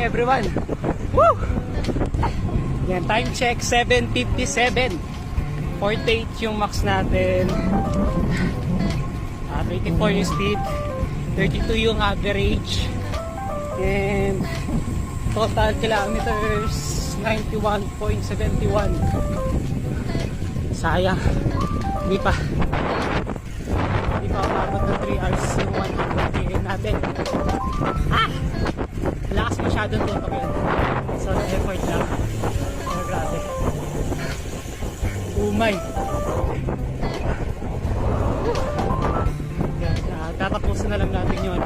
everyone. Woo! Yan, time check 7:57. 48 yung max natin. 24 yung speed. 32 yung average. And total kilometers 91.71. Sayang. Hindi pa umabot ng 3 hours yung 100 km natin. Lakas masyadong tutok yun. So effort lang. Oh, grabe. Umay. Tatapusin na lang natin yun.